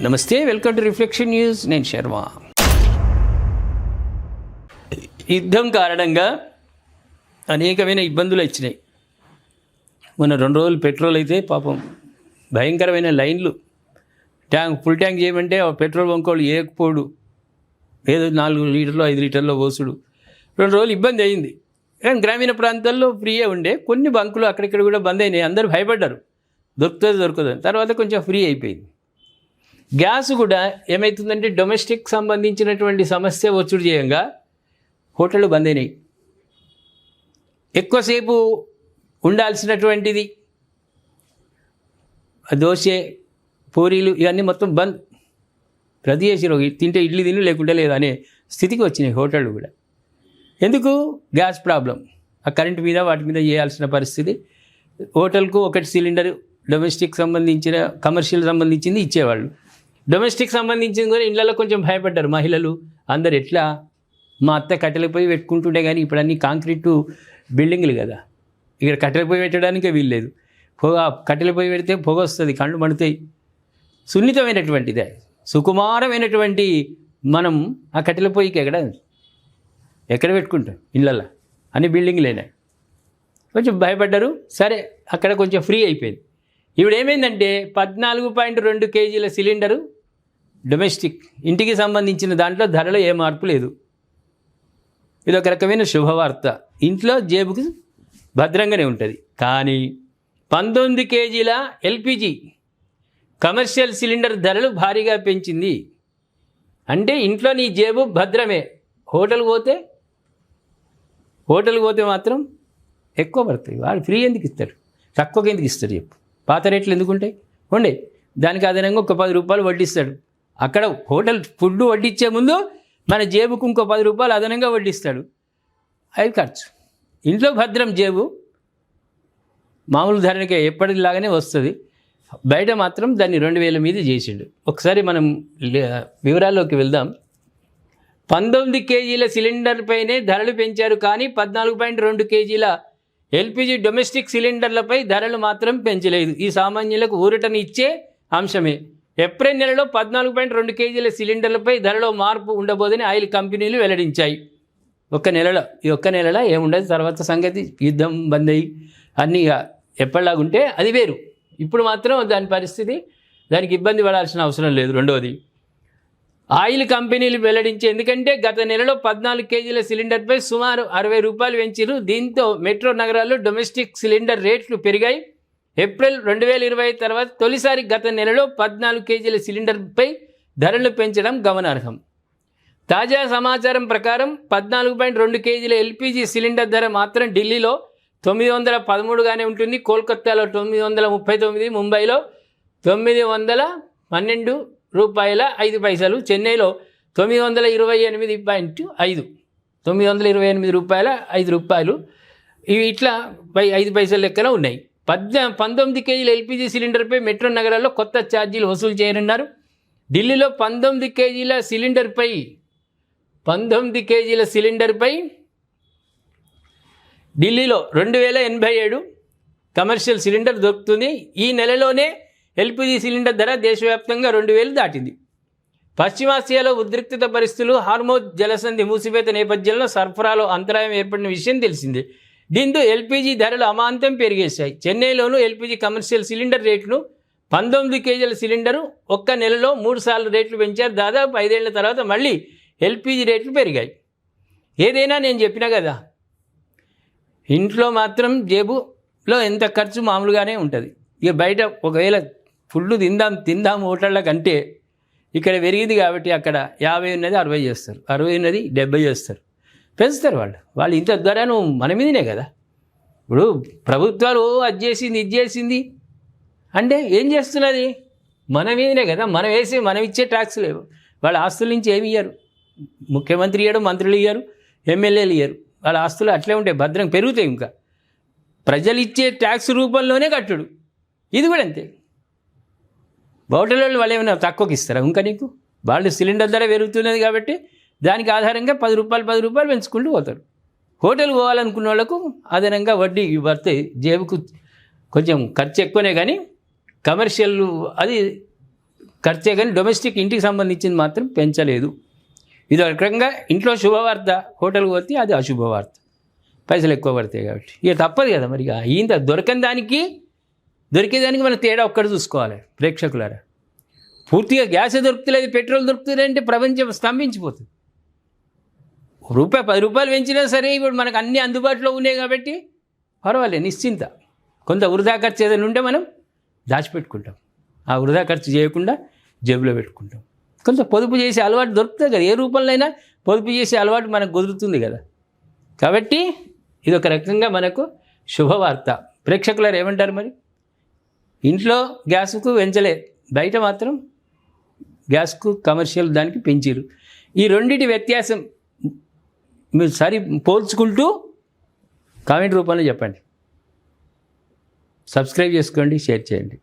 నమస్తే, welcome to reflection news. నేను శర్మ. యుద్ధం కారణంగా అనేకమైన ఇబ్బందులు వచ్చినాయి. మొన్న 2 రోజులు పెట్రోల్ అయితే పాపం భయంకరమైన లైన్లు. ఫుల్ ట్యాంక్ చేయమంటే పెట్రోల్ బంకోళ్ళు ఏకపోడు, ఏదో 4 లీటర్లు 5 లీటర్లో పోసుడు. 2 రోజులు ఇబ్బంది అయింది. కానీ గ్రామీణ ప్రాంతాల్లో ఫ్రీయే ఉండే, కొన్ని బంకులు అక్కడిక్కడ కూడా బంద్ అయినాయి. అందరూ భయపడ్డారు, దొరకదు. తర్వాత కొంచెం ఫ్రీ అయిపోయింది. గ్యాస్ కూడా ఏమవుతుందంటే డొమెస్టిక్ సంబంధించినటువంటి సమస్య ఒత్తిడి చేయంగా హోటళ్ళు బంద్ అయినాయి. ఎక్కువసేపు ఉండాల్సినటువంటిది దోశ, పూరీలు ఇవన్నీ మొత్తం బంద్. ప్రతి చేసిరు, తింటే ఇడ్లీ తిని లేకుంటే లేదు అనే స్థితికి వచ్చినాయి హోటళ్ళు కూడా. ఎందుకు? Gas problem. ఆ కరెంటు మీద వాటి మీద చేయాల్సిన పరిస్థితి. హోటల్కు 1 సిలిండర్ డొమెస్టిక్ సంబంధించిన, కమర్షియల్ సంబంధించింది ఇచ్చేవాళ్ళు. డొమెస్టిక్ సంబంధించింది కూడా ఇళ్ళలో కొంచెం భయపడ్డారు మహిళలు అందరు. ఎట్లా మా అత్త కట్టెల పొయ్యి పెట్టుకుంటుండే, కానీ ఇప్పుడు అన్నీ కాంక్రీటు బిల్డింగ్లు కదా, ఇక్కడ కట్టెల పొయ్యి పెట్టడానికే వీల్లేదు. కట్టెల పొయ్యి పెడితే పొగ వస్తుంది, కళ్ళు మండుతాయి. సున్నితమైనటువంటిదే, సుకుమారమైనటువంటి మనం ఆ కట్టెల పొయ్యికి ఎక్కడ పెట్టుకుంటాం? ఇళ్ళల్లో అన్ని బిల్డింగ్లేనా. కొంచెం భయపడ్డారు. సరే, అక్కడ కొంచెం ఫ్రీ అయిపోయింది. ఇప్పుడు ఏమైందంటే 14.2 కేజీల సిలిండరు డొమెస్టిక్ ఇంటికి సంబంధించిన దాంట్లో ధరలో ఏ మార్పు లేదు. ఇది ఒక రకమైన శుభవార్త. ఇంట్లో జేబుకి భద్రంగానే ఉంటుంది. కానీ 19 కేజీల ఎల్పిజి కమర్షియల్ సిలిండర్ ధరలు భారీగా పెంచింది. అంటే ఇంట్లో నీ జేబు భద్రమే. హోటల్కి పోతే మాత్రం ఎక్కువ పడుతుంది. వాడు ఫ్రీ ఎందుకు ఇస్తాడు? తక్కువకి ఎందుకు ఇస్తాడు చెప్పు? పాత రేట్లు ఎందుకుంటాయి? ఉండే దానికి అదనంగా ఒక 10 రూపాయలు వడ్డిస్తాడు. అక్కడ హోటల్ ఫుడ్ వడ్డించే ముందు మన జేబుకు ఇంకో 10 రూపాయలు అదనంగా వడ్డిస్తాడు. అవి ఖర్చు. ఇంట్లో భద్రం జేబు మామూలు ధరకే ఎప్పటిలాగానే వస్తుంది. బయట మాత్రం దాన్ని 2000 మీద చేసిండు. ఒకసారి మనం వివరాల్లోకి వెళ్దాం. 19 కేజీల సిలిండర్ పైనే ధరలు పెంచారు, కానీ 14.2 కేజీల ఎల్పిజి డొమెస్టిక్ సిలిండర్లపై ధరలు మాత్రం పెంచలేదు. ఈ సామాన్యులకు ఊరటని ఇచ్చే అంశమే. ఏప్రిల్ నెలలో 14.2 కేజీల సిలిండర్లపై ధరలో మార్పు ఉండబోదని ఆయిల్ కంపెనీలు వెల్లడించాయి. ఈ ఒక్క నెలలో ఏముండదు. తర్వాత సంగతి యుద్ధం బంద్ అయ్యి అన్నీ ఎప్పటిలాగుంటే అది వేరు. ఇప్పుడు మాత్రం దాని పరిస్థితి, దానికి ఇబ్బంది పడాల్సిన అవసరం లేదు. రెండవది, ఆయిల్ కంపెనీలు వెల్లడించే, ఎందుకంటే గత నెలలో 14 కేజీల సిలిండర్పై సుమారు 60 రూపాయలు పెంచారు. దీంతో మెట్రో నగరాల్లో డొమెస్టిక్ సిలిండర్ రేట్లు పెరిగాయి. ఏప్రిల్ 2020 తర్వాత తొలిసారి గత నెలలో 14 కేజీల సిలిండర్పై ధరలు పెంచడం గమనార్హం. తాజా సమాచారం ప్రకారం 14.2 కేజీల ఎల్పిజి సిలిండర్ ధర మాత్రం ఢిల్లీలో 913గానే ఉంటుంది, కోల్కతాలో 939, ముంబైలో 912 రూపాయల 5 పైసలు, చెన్నైలో 928.5 928 రూపాయల 5 రూపాయలు. ఇవి ఇట్లా 5 పైసల లెక్కన ఉన్నాయి. 19 కేజీల ఎల్పిజి సిలిండర్పై మెట్రో నగరాల్లో కొత్త ఛార్జీలు వసూలు చేయనున్నారు. ఢిల్లీలో 19 కేజీల సిలిండర్పై ఢిల్లీలో 2087 కమర్షియల్ సిలిండర్ దొరుకుతుంది. ఈ నెలలోనే ఎల్పిజి సిలిండర్ ధర దేశవ్యాప్తంగా 2000 దాటింది. పశ్చిమాసియాలో ఉద్రిక్తత పరిస్థితులు, హార్మోజ్ జలసంధి మూసివేత నేపథ్యంలో సరఫరాలో అంతరాయం ఏర్పడిన విషయం తెలిసిందే. దీంతో ఎల్పిజి ధరలు అమాంతం పెరిగేశాయి. చెన్నైలోనూ ఎల్పిజి కమర్షియల్ సిలిండర్ రేట్లు 19 కేజీల సిలిండరు ఒక్క నెలలో 3 సార్లు రేట్లు పెంచారు. దాదాపు 5 ఏళ్ల తర్వాత మళ్ళీ ఎల్పిజి రేట్లు పెరిగాయి. ఏదైనా నేను చెప్పినా కదా, ఇంట్లో మాత్రం జేబులో ఎంత ఖర్చు మామూలుగానే ఉంటుంది. ఇక బయట ఒకవేళ ఫుడ్ తిందాం హోటళ్ళ కంటే ఇక్కడ పెరిగింది కాబట్టి అక్కడ 50 ఉన్నది 60 చేస్తారు, 60 ఉన్నది 70 చేస్తారు, పెంచుతారు వాళ్ళు. ఇంత ధరను మన మీదనే కదా. ఇప్పుడు ప్రభుత్వాలు అది చేసింది అంటే ఏం చేస్తున్నది? మన మీదనే కదా. మనం ఇచ్చే ట్యాక్స్ లేవు. వాళ్ళ ఆస్తుల నుంచి ఏమి ఇయ్యరు. ముఖ్యమంత్రి ఇయ్యడు, మంత్రులు ఇయ్యరు, ఎమ్మెల్యేలు ఇయ్యరు. వాళ్ళ ఆస్తులు అట్లే ఉంటాయి, భద్రం పెరుగుతాయి. ఇంకా ప్రజలు ఇచ్చే ట్యాక్స్ రూపంలోనే కట్టుడు. ఇది కూడా అంతే. హోటల్ వాళ్ళు ఏమైనా తక్కువకి ఇస్తారా? ఇంకా నీకు వాళ్ళు సిలిండర్ ధర పెరుగుతున్నది కాబట్టి దానికి ఆధారంగా 10 రూపాయలు పెంచుకుంటూ పోతారు. హోటల్ పోవాలనుకున్న వాళ్ళకు అదనంగా వడ్డీ పడితే జేబుకు కొంచెం ఖర్చు ఎక్కువనే, కానీ కమర్షియల్ అది ఖర్చే కానీ డొమెస్టిక్ ఇంటికి సంబంధించింది మాత్రం పెంచలేదు. ఇది ఒక రకంగా ఇంట్లో శుభవార్త, హోటల్కి పోతే అది అశుభవార్త, పైసలు ఎక్కువ పడతాయి కాబట్టి ఇక తప్పదు కదా. మరి ఇంత దొరికేదానికి మనం తేడా ఒక్కటి చూసుకోవాలి ప్రేక్షకులారా. పూర్తిగా గ్యాస్ దొరుకుతలేదు, పెట్రోల్ దొరుకుతుంది అంటే ప్రపంచం స్తంభించిపోతుంది. రూపాయి 10 రూపాయలు పెంచినా సరే ఇప్పుడు మనకు అన్నీ అందుబాటులో ఉన్నాయి కాబట్టి పర్వాలేదు, నిశ్చింత. కొంత వృధా ఖర్చు ఏదైనా ఉంటే మనం దాచిపెట్టుకుంటాం, ఆ వృధా ఖర్చు చేయకుండా జేబులో పెట్టుకుంటాం. కొంచెం పొదుపు చేసే అలవాటు దొరుకుతుంది కదా, ఏ రూపంలో అయినా పొదుపు చేసే అలవాటు మనకు కుదురుతుంది కదా. కాబట్టి ఇది ఒక రకంగా మనకు శుభవార్త. ప్రేక్షకులారు ఏమంటారు మరి? ఇంట్లో గ్యాస్కు పెంచలే, బయట మాత్రం గ్యాస్కు కమర్షియల్ దానికి పెంచారు. ఈ రెండింటి వ్యత్యాసం మీరు పోల్చుకుంటూ కామెంట్ రూపంలో చెప్పండి. సబ్స్క్రైబ్ చేసుకోండి, షేర్ చేయండి.